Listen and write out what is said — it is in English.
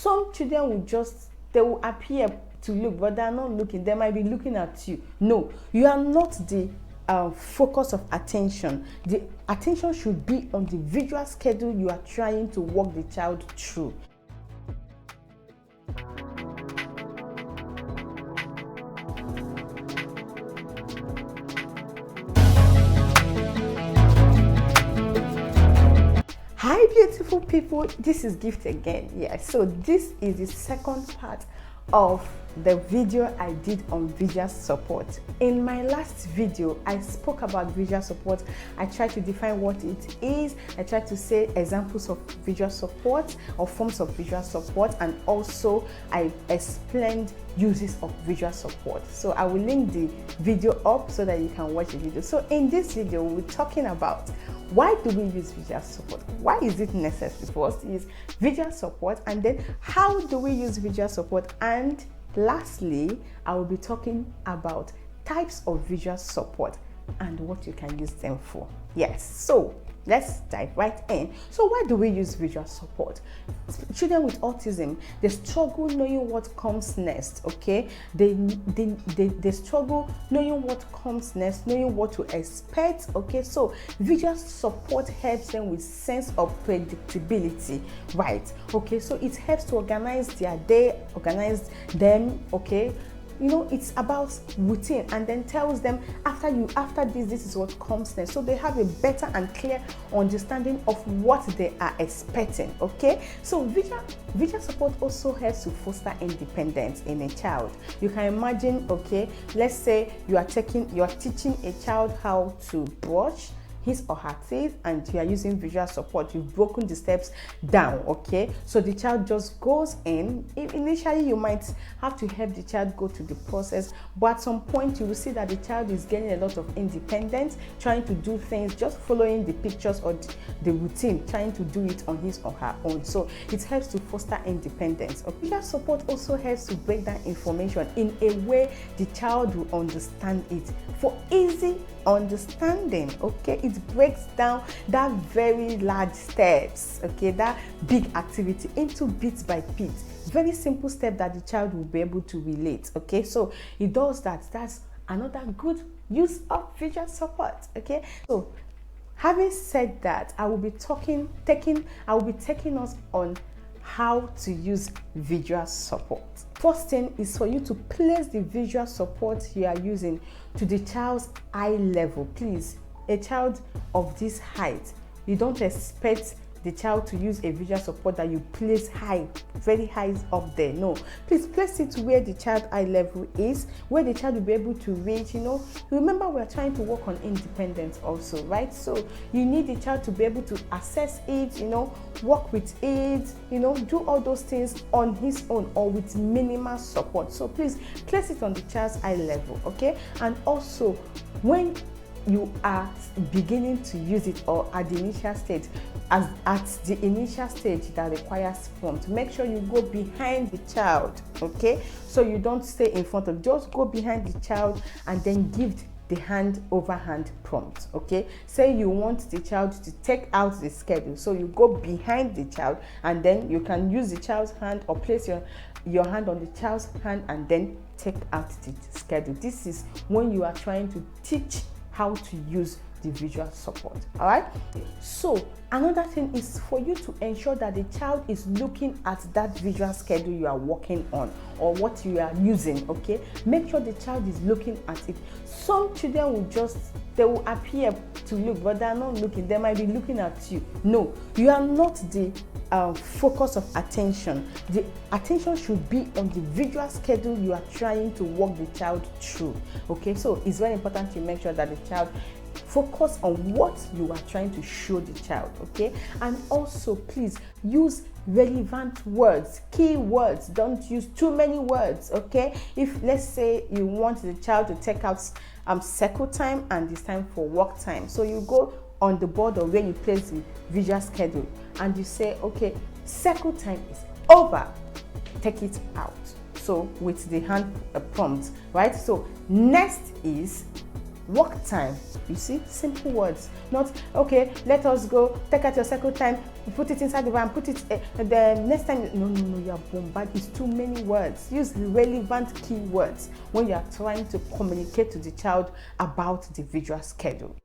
Some children will they will appear to look, but they are not looking. They might be looking at you. No, you are not the focus of attention. The attention should be on the visual schedule you are trying to walk the child through. Hi beautiful people, this is Gift again. So this is the second part of the video I did on visual support. In my last video, I spoke about visual support. I tried to define what it is. I tried to say examples of visual support or forms of visual support, and also I explained uses of visual support. So I will link the video up so that you can watch the video. So in this video, we're talking about why do we use visual support? Why is it necessary for us to use visual support? And then how do we use visual support? And lastly, I will be talking about types of visual support and what you can use them for. Yes, so let's dive right in. So why do we use visual support? Children with autism, they struggle knowing what comes next, okay? They struggle knowing what comes next, knowing what to expect, okay? So visual support helps them with sense of predictability, right? Okay, so it helps to organize their day, organize them, okay? You know, it's about routine, and then tells them after this is what comes next. So they have a better and clear understanding of what they are expecting, okay? So visual support also helps to foster independence in a child. You can imagine, okay, let's say you are teaching a child how to brush his or her teeth, and you are using visual support. You've broken the steps down, okay? So the child just goes in. Initially, you might have to help the child go through the process, but at some point, you will see that the child is gaining a lot of independence, trying to do things, just following the pictures or the routine, trying to do it on his or her own. So it helps to foster independence. Visual support also helps to break down information in a way the child will understand it for easy understanding, okay? It breaks down that very large steps, okay, that big activity into bits by bits, very simple step that the child will be able to relate, okay? So it does that. That's another good use of visual support, okay? So having said that, I will be taking us on how to use visual support. First thing is for you to place the visual support you are using to the child's eye level. Please, a child of this height, you don't expect the child to use a visual support that you place high, very high up there. No, please place it where the child eye level is, where the child will be able to reach. You know, remember, we're trying to work on independence also, right? So you need the child to be able to access it, you know, work with it, you know, do all those things on his own or with minimal support. So please place it on the child's eye level, okay? And also, when you are beginning to use it, or at the initial stage, at the initial stage that requires prompt, make sure you go behind the child, okay? So you don't stay in front of, just go behind the child and then give the hand over hand prompt, okay? Say you want the child to take out the schedule, so you go behind the child and then you can use the child's hand or place your hand on the child's hand and then take out the schedule. This is when you are trying to teach how to use the visual support. All right, so another thing is for you to ensure that the child is looking at that visual schedule you are working on or what you are using, okay? Make sure the child is looking at it. Some children they will appear to look, but they are not looking. They might be looking at you. No, you are not the focus of attention. The attention should be on the visual schedule you are trying to walk the child through, okay? So it's very important to make sure that the child focus on what you are trying to show the child, okay? And also, please use relevant words, key words. Don't use too many words, okay? If, let's say, you want the child to take out circle time and it's time for work time, so you go on the board or where you place the visual schedule and you say, okay, circle time is over, take it out. So with the hand prompt, right? So next is Work time, you see, simple words. Not, okay, let us go, take out your circle time, put it inside the van, put it the next time. No, you're bombarded. It's too many words. Use relevant keywords when you are trying to communicate to the child about the visual schedule.